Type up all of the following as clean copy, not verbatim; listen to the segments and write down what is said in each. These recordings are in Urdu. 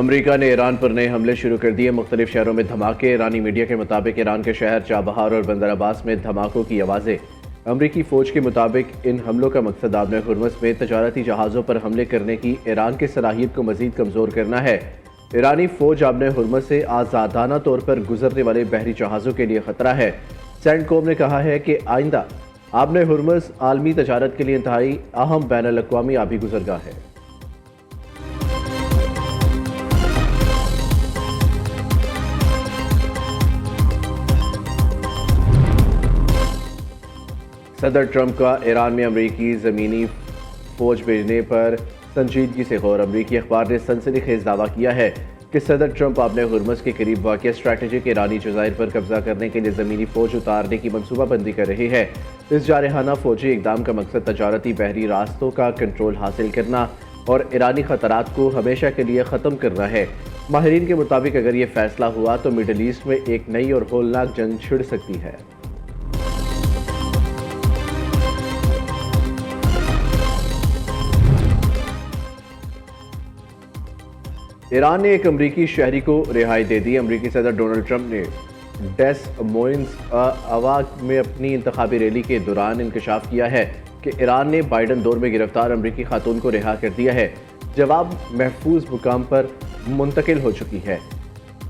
امریکہ نے ایران پر نئے حملے شروع کر دیے، مختلف شہروں میں دھماکے۔ ایرانی میڈیا کے مطابق ایران کے شہر چابہار اور بندر عباس میں دھماکوں کی آوازیں۔ امریکی فوج کے مطابق ان حملوں کا مقصد آبِ ہرمز میں تجارتی جہازوں پر حملے کرنے کی ایران کی صلاحیت کو مزید کمزور کرنا ہے۔ ایرانی فوج آبِ ہرمز سے آزادانہ طور پر گزرنے والے بحری جہازوں کے لیے خطرہ ہے۔ سینٹ کوم نے کہا ہے کہ آئندہ آبِ ہرمز عالمی تجارت کے لیے انتہائی اہم بین الاقوامی آبی گزرگاہ ہے۔ صدر ٹرمپ کا ایران میں امریکی زمینی فوج بھیجنے پر سنجیدگی سے غور۔ امریکی اخبار نے سنسنی خیز دعویٰ کیا ہے کہ صدر ٹرمپ آبِ ہرمز کے قریب واقع اسٹریٹجک ایرانی جزائر پر قبضہ کرنے کے لیے زمینی فوج اتارنے کی منصوبہ بندی کر رہے ہیں۔ اس جارحانہ فوجی اقدام کا مقصد تجارتی بحری راستوں کا کنٹرول حاصل کرنا اور ایرانی خطرات کو ہمیشہ کے لیے ختم کرنا ہے۔ ماہرین کے مطابق اگر یہ فیصلہ ہوا تو مڈل ایسٹ میں ایک نئی اور ہولناک جنگ چھڑ سکتی ہے۔ ایران نے ایک امریکی شہری کو رہائی دے دی۔ امریکی صدر ڈونلڈ ٹرمپ نے ڈیس موئنز آوا میں اپنی انتخابی ریلی کے دوران انکشاف کیا ہے کہ ایران نے بائیڈن دور میں گرفتار امریکی خاتون کو رہا کر دیا ہے۔ جواب محفوظ مقام پر منتقل ہو چکی ہے۔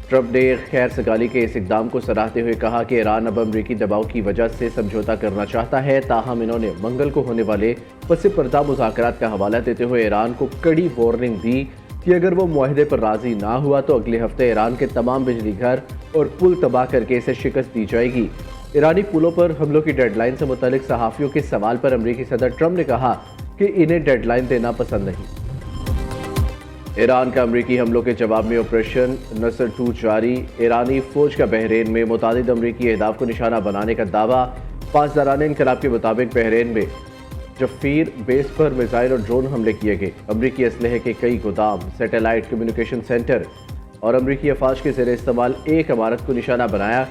ٹرمپ نے خیر سگالی کے اس اقدام کو سراہتے ہوئے کہا کہ ایران اب امریکی دباؤ کی وجہ سے سمجھوتا کرنا چاہتا ہے، تاہم انہوں نے منگل کو ہونے والے پس پردہ مذاکرات کا حوالہ دیتے ہوئے ایران کو کڑی وارننگ دی کہ اگر وہ معاہدے پر راضی نہ ہوا تو اگلے ہفتے ایران کے تمام بجلی گھر اور پل تباہ کر کے اسے شکست دی جائے گی۔ ایرانی پلوں پر حملوں کی ڈیڈ لائن سے متعلق صحافیوں کے سوال پر امریکی صدر ٹرمپ نے کہا کہ انہیں ڈیڈ لائن دینا پسند نہیں۔ ایران کا امریکی حملوں کے جواب میں آپریشن نصر 2 جاری۔ ایرانی فوج کا بحرین میں متعدد امریکی اہداف کو نشانہ بنانے کا دعویٰ۔ پاسداران انقلاب کے مطابق بحرین میں جفیر بیس پر میزائل اور ڈرون حملے کیے گئے۔ امریکی اسلحے کے کئی گودام، سیٹلائٹ کمیونیکیشن سینٹر اور امریکی افواج کے زیر استعمال ایک عمارت کو نشانہ بنایا۔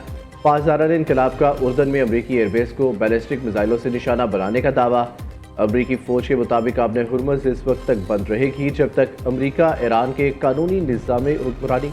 پاسداران انقلاب کا اردن میں امریکی ایئر بیس کو بیلسٹک میزائلوں سے نشانہ بنانے کا دعویٰ۔ امریکی فوج کے مطابق آبِ ہرمز اس وقت تک بند رہے گی جب تک امریکہ ایران کے قانونی نظام حکمرانی۔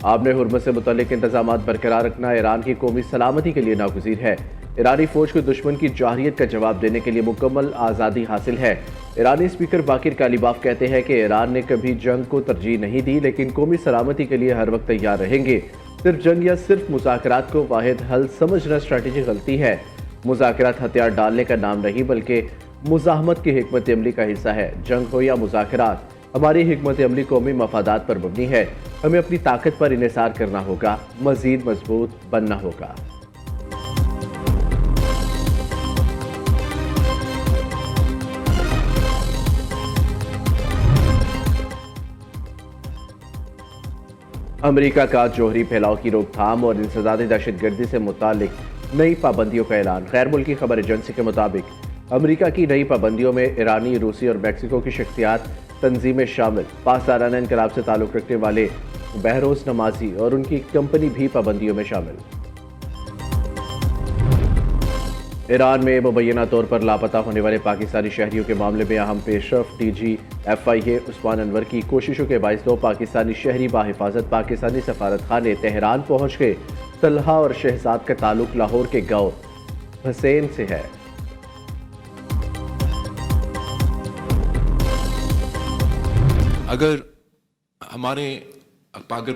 آبِ ہرمز سے متعلق انتظامات برقرار رکھنا ایران کی قومی سلامتی کے لیے ناگزیر ہے۔ ایرانی فوج کو دشمن کی جارحیت کا جواب دینے کے لیے مکمل آزادی حاصل ہے۔ ایرانی اسپیکر باقر کالیباف کہتے ہیں کہ ایران نے کبھی جنگ کو ترجیح نہیں دی، لیکن قومی سلامتی کے لیے ہر وقت تیار رہیں گے۔ صرف جنگ یا صرف مذاکرات کو واحد حل سمجھنا اسٹریٹجی غلطی ہے۔ مذاکرات ہتھیار ڈالنے کا نام نہیں بلکہ مزاحمت کی حکمت عملی کا حصہ ہے۔ جنگ ہو یا مذاکرات، ہماری حکمت عملی قومی مفادات پر مبنی ہے۔ ہمیں اپنی طاقت پر انحصار کرنا ہوگا، مزید مضبوط بننا ہوگا۔ امریکہ کا جوہری پھیلاؤ کی روک تھام اور انسداد دہشت گردی سے متعلق نئی پابندیوں کا اعلان۔ غیر ملکی خبر ایجنسی کے مطابق امریکہ کی نئی پابندیوں میں ایرانی، روسی اور میکسیکو کی شخصیات تنظیمیں شامل۔ پاسداران انقلاب سے تعلق رکھنے والے بہروز نمازی اور ان کی کمپنی بھی پابندیوں میں شامل۔ ایران میں مبینہ طور پر لاپتہ ہونے والے پاکستانی شہریوں کے معاملے میں اہم پیش رفت۔ ڈی جی ایف آئی اے عثمان انور کی کوششوں کے باعث 2 پاکستانی شہری بحفاظت پاکستانی سفارت خانے تہران پہنچ گئے۔ طلحہ اور شہزاد کا تعلق لاہور کے گاؤں حسین سے ہے۔ اگر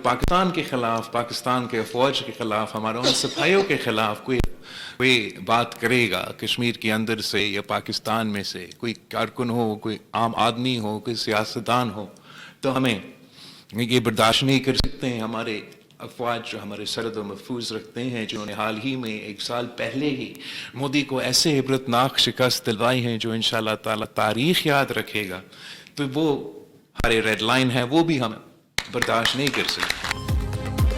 پاکستان کے خلاف، پاکستان کے فوج کے خلاف، ہمارے ان سپاہیوں کے خلاف کوئی بات کرے گا کشمیر کے اندر سے یا پاکستان میں سے، کوئی کارکن ہو، کوئی عام آدمی ہو، کوئی سیاستدان ہو، تو ہمیں یہ برداشت نہیں کر سکتے ہیں۔ ہمارے افواج جو ہمارے سرحد و محفوظ رکھتے ہیں، جنہوں نے حال ہی میں 1 سال پہلے ہی مودی کو ایسے عبرتناک شکست دلوائی ہیں جو انشاءاللہ تعالی تاریخ یاد رکھے گا، تو وہ ہمارے ریڈ لائن ہے، وہ بھی ہم برداشت نہیں کر سکتے۔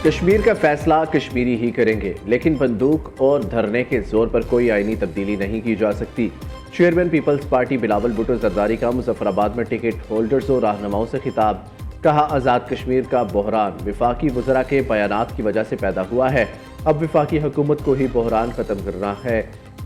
کشمیر کا فیصلہ کشمیری ہی کریں گے، لیکن بندوق اور دھرنے کے زور پر کوئی آئینی تبدیلی نہیں کی جا سکتی۔ چیئرمین پیپلز پارٹی بلاول بھٹو زرداری کا مظفر آباد میں ٹکٹ ہولڈرز اور رہنماؤں سے خطاب۔ کہا آزاد کشمیر کا بحران وفاقی وزراء کے بیانات کی وجہ سے پیدا ہوا ہے، اب وفاقی حکومت کو ہی بحران ختم کرنا ہے۔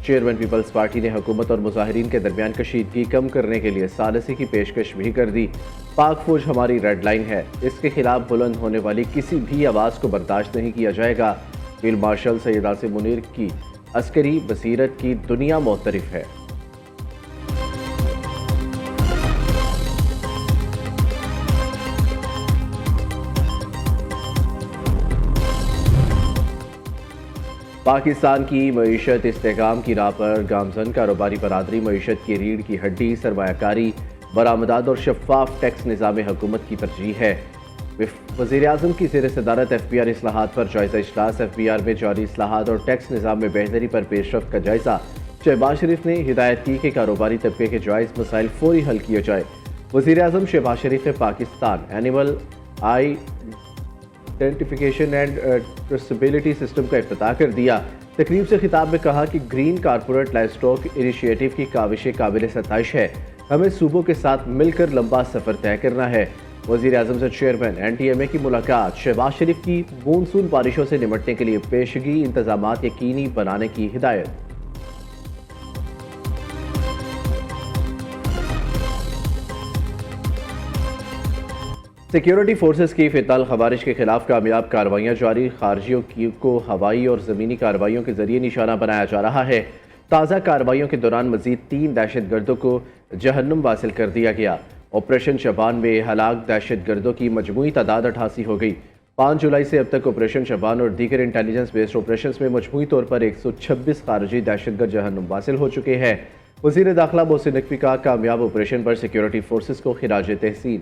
چیئرمین پیپلز پارٹی نے حکومت اور مظاہرین کے درمیان کشیدگی کم کرنے کے لیے ثالثی کی پیشکش بھی کر دی۔ پاک فوج ہماری ریڈ لائن ہے، اس کے خلاف بلند ہونے والی کسی بھی آواز کو برداشت نہیں کیا جائے گا۔ فیلڈ مارشل سید عاصم منیر کی عسکری بصیرت کی دنیا معترف ہے۔ پاکستان کی معیشت استحکام کی راہ پر گامزن، کاروباری برادری معیشت کی ریڑھ کی ہڈی، سرمایہ کاری، برآمدات اور شفاف ٹیکس نظام حکومت کی ترجیح ہے۔ وزیر اعظم کی زیر صدارت ایف بی آر اصلاحات پر جائزہ اجلاس، ایف بی آر میں جاری اصلاحات اور ٹیکس نظام میں بہتری پر پیش رفت کا جائزہ۔ شہباز شریف نے ہدایت کی کہ کاروباری طبقے کے جائز مسائل فوری حل کیے جائے۔ وزیر اعظم شہباز شریف نے Pakistan animal identification and traceability system کا افتتاح کر دیا۔ تقریب سے خطاب میں کہا کہ green corporate life stock initiative کی کاوشیں قابل ستائش ہے، ہمیں صوبوں کے ساتھ مل کر لمبا سفر طے کرنا ہے۔ وزیر اعظم سے چیئرمین این ٹی ایم اے کی ملاقات، شہباز شریف کی مونسون بارشوں سے نمٹنے کے لیے پیشگی انتظامات یقینی بنانے کی ہدایت۔ سیکیورٹی فورسز کی فتنہ الخوارج کے خلاف کامیاب کارروائیاں جاری، خارجیوں کو ہوائی اور زمینی کارروائیوں کے ذریعے نشانہ بنایا جا رہا ہے۔ تازہ کارروائیوں کے دوران مزید 3 دہشت گردوں کو جہنم واصل کر دیا گیا۔ آپریشن شبان میں ہلاک دہشت گردوں کی مجموعی تعداد 88 ہو گئی۔ 5 جولائی سے اب تک آپریشن شبان اور دیگر انٹیلیجنس بیسڈ آپریشنز میں مجموعی طور پر 126 خارجی دہشت گرد جہنم واصل ہو چکے ہیں۔ وزیر داخلہ محسن نقوی کا کامیاب آپریشن پر سیکیورٹی فورسز کو خراج تحسین۔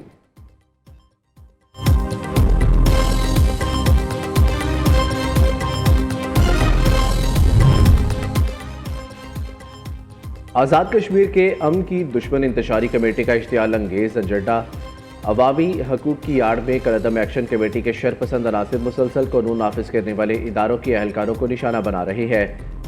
آزاد کشمیر کے امن کی دشمن انتشاری کمیٹی کا اشتعال انگیز ایجنڈا عوامی حقوق کی آڑ میں کالعدم ایکشن کمیٹی کے شرپسند عناصر مسلسل قانون نافذ کرنے والے اداروں کے اہلکاروں کو نشانہ بنا رہی ہے۔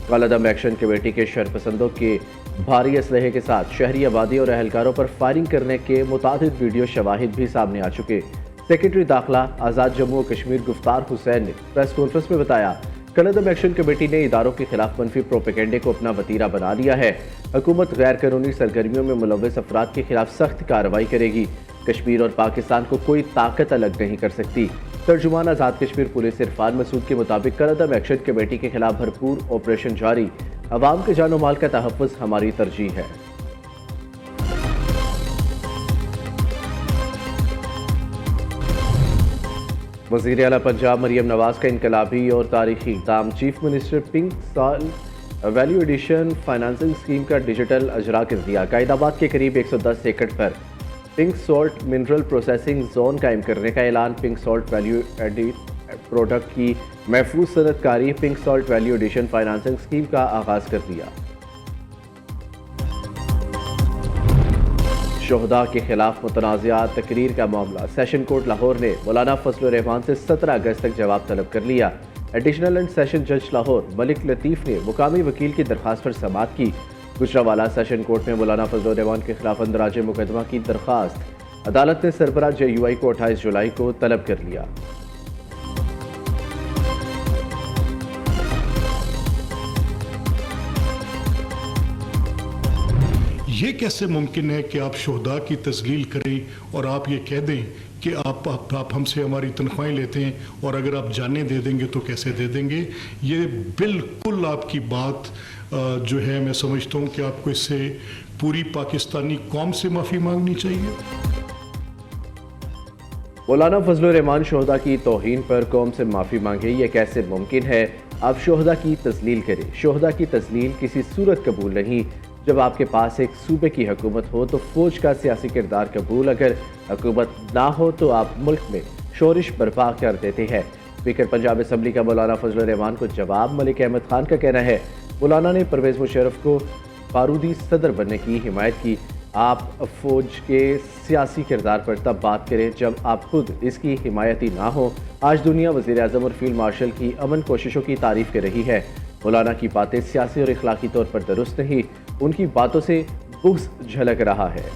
کالعدم ایکشن کمیٹی کے شرپسندوں کے بھاری اسلحے کے ساتھ شہری آبادی اور اہلکاروں پر فائرنگ کرنے کے متعدد ویڈیو شواہد بھی سامنے آ چکے۔ سیکرٹری داخلہ آزاد جموں و کشمیر گفتار حسین نے پریس کانفرنس میں بتایا، کالعدم ایکشن کمیٹی نے اداروں کے خلاف منفی پروپیگنڈے کو اپنا وتیرہ بنا لیا ہے۔ حکومت غیر قانونی سرگرمیوں میں ملوث افراد کے خلاف سخت کارروائی کرے گی۔ کشمیر اور پاکستان کو کوئی طاقت الگ نہیں کر سکتی۔ ترجمان آزاد کشمیر پولیس عرفان مسعود کے مطابق کالعدم ایکشن کمیٹی کے خلاف بھرپور آپریشن جاری، عوام کے جان و مال کا تحفظ ہماری ترجیح ہے۔ وزیر اعلیٰ پنجاب مریم نواز کا انقلابی اور تاریخی اقدام، chief minister pink salt value addition financing scheme کا ڈیجیٹل اجرا کر دیا۔ قائد آباد کے قریب 110 ایکڑ پر pink salt mineral processing zone قائم کرنے کا اعلان۔ Pink salt value added product کی محفوظ صنعت کاری، pink salt value addition financing scheme کا آغاز کر دیا۔ شہداء کے خلاف متنازعات تقریر کا معاملہ، سیشن کورٹ لاہور نے مولانا فضل الرحمان سے 17 اگست تک جواب طلب کر لیا۔ ایڈیشنل اینڈ سیشن جج لاہور ملک لطیف نے مقامی وکیل کی درخواست پر سماعت کی۔ گجرانوالہ سیشن کورٹ میں مولانا فضل الرحمان کے خلاف اندراج مقدمہ کی درخواست عدالت نے سربراہ جے یو آئی کو 28 جولائی کو طلب کر لیا۔ یہ کیسے ممکن ہے کہ آپ شہداء کی تذلیل کریں اور آپ یہ کہہ دیں کہ آپ ہم سے ہماری تنخواہیں لیتے ہیں اور اگر آپ جانیں دے دیں گے تو کیسے دے دیں گے؟ یہ بالکل آپ کی بات جو ہے میں سمجھتا ہوں کہ آپ کو اس سے پوری پاکستانی قوم سے معافی مانگنی چاہیے۔ مولانا فضل الرحمان شہداء کی توہین پر قوم سے معافی مانگے، یہ کیسے ممکن ہے؟ آپ شہداء کی تذلیل کریں۔ شہداء کی تذلیل کسی صورت قبول نہیں۔ جب آپ کے پاس ایک صوبے کی حکومت ہو تو فوج کا سیاسی کردار قبول، اگر حکومت نہ ہو تو آپ ملک میں شورش برپا کر دیتے ہیں۔ اسپیکر پنجاب اسمبلی کا مولانا فضل الرحمان کو جواب، ملک احمد خان کا کہنا ہے مولانا نے پرویز مشرف کو بارودی صدر بننے کی حمایت کی۔ آپ فوج کے سیاسی کردار پر تب بات کریں جب آپ خود اس کی حمایتی نہ ہو۔ آج دنیا وزیر اعظم اور فیلڈ مارشل کی امن کوششوں کی تعریف کر رہی ہے۔ مولانا کی باتیں سیاسی اور اخلاقی طور پر درست نہیں، ان کی باتوں سے بغض جھلک رہا ہے۔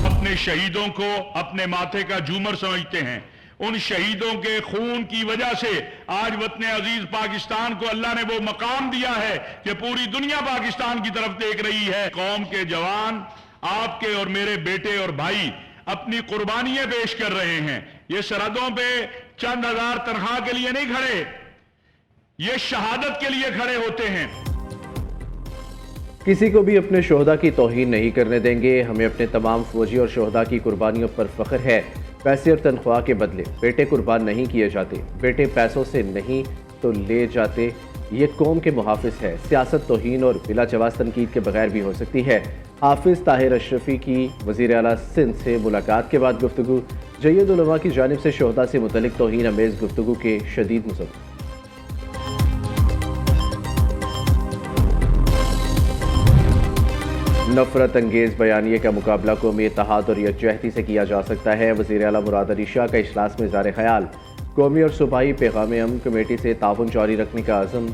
اپنے شہیدوں کو اپنے ماتھے کا جھومر سمجھتے ہیں، ان شہیدوں کے خون کی وجہ سے آج وطن عزیز پاکستان کو اللہ نے وہ مقام دیا ہے کہ پوری دنیا پاکستان کی طرف دیکھ رہی ہے. قوم کے جوان آپ کے اور میرے بیٹے اور بھائی اپنی قربانیاں پیش کر رہے ہیں. یہ سرحدوں پہ چند ہزار تنخواہ کے لیے نہیں کھڑے, یہ شہادت کے لیے کھڑے ہوتے ہیں. کسی کو بھی اپنے شہداء کی توہین نہیں کرنے دیں گے. ہمیں اپنے تمام فوجی اور شہداء کی قربانیوں پر فخر ہے. پیسے اور تنخواہ کے بدلے بیٹے قربان نہیں کیے جاتے. بیٹے پیسوں سے نہیں تو لے جاتے. یہ قوم کے محافظ ہے. سیاست توہین اور بلا جواز تنقید کے بغیر بھی ہو سکتی ہے. حافظ طاہر اشرفی کی وزیر اعلیٰ سندھ سے ملاقات کے بعد گفتگو. جید علماء کی جانب سے شہداء سے متعلق توہین امیز گفتگو کے شدید مذمت. نفرت انگیز بیانیے کا مقابلہ قومی اتحاد اور یکجہتی سے کیا جا سکتا ہے. وزیر اعلیٰ مراد علی شاہ کا اجلاس میں اظہار خیال. قومی اور صوبائی پیغام امن کمیٹی سے تعاون جاری رکھنے کا عزم.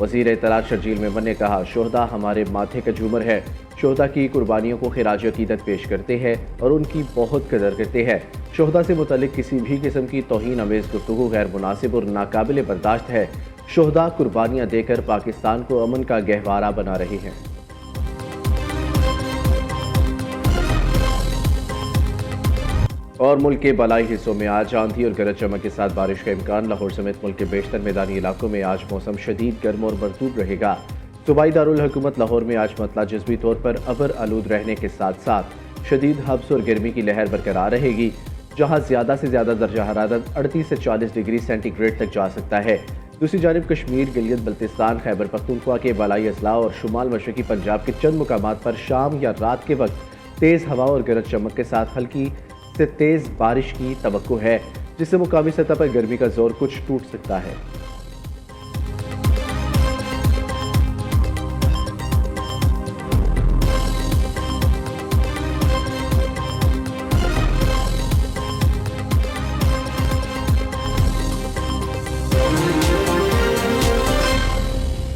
وزیر اطلاعات شرجیل میمن نے کہا شہداء ہمارے ماتھے کا جھومر ہے. شہداء کی قربانیوں کو خراج عقیدت پیش کرتے ہیں اور ان کی بہت قدر کرتے ہیں. شہداء سے متعلق کسی بھی قسم کی توہین امیز گفتگو غیر مناسب اور ناقابل برداشت ہے. شہداء قربانیاں دے کر پاکستان کو امن کا گہوارہ بنا رہے ہیں. اور ملک کے بالائی حصوں میں آج آندھی اور گرج چمک کے ساتھ بارش کا امکان. لاہور سمیت ملک کے بیشتر میدانی علاقوں میں آج موسم شدید گرم اور مرطوب رہے گا. صوبائی دارالحکومت لاہور میں آج مطلع جزوی طور پر ابر آلود رہنے کے ساتھ ساتھ شدید ہبس اور گرمی کی لہر برقرار رہے گی, جہاں زیادہ سے زیادہ درجہ حرارت 38 سے 40 ڈگری سینٹی گریڈ تک جا سکتا ہے. دوسری جانب کشمیر, گلیت بلتستان, خیبر پختونخوا کے بالائی اضلاع اور شمال مشرقی پنجاب کے چند مقامات پر شام یا رات کے وقت تیز ہوا اور گرج چمک کے ساتھ ہلکی سے تیز بارش کی توقع ہے, جس سے مقامی سطح پر گرمی کا زور کچھ ٹوٹ سکتا ہے.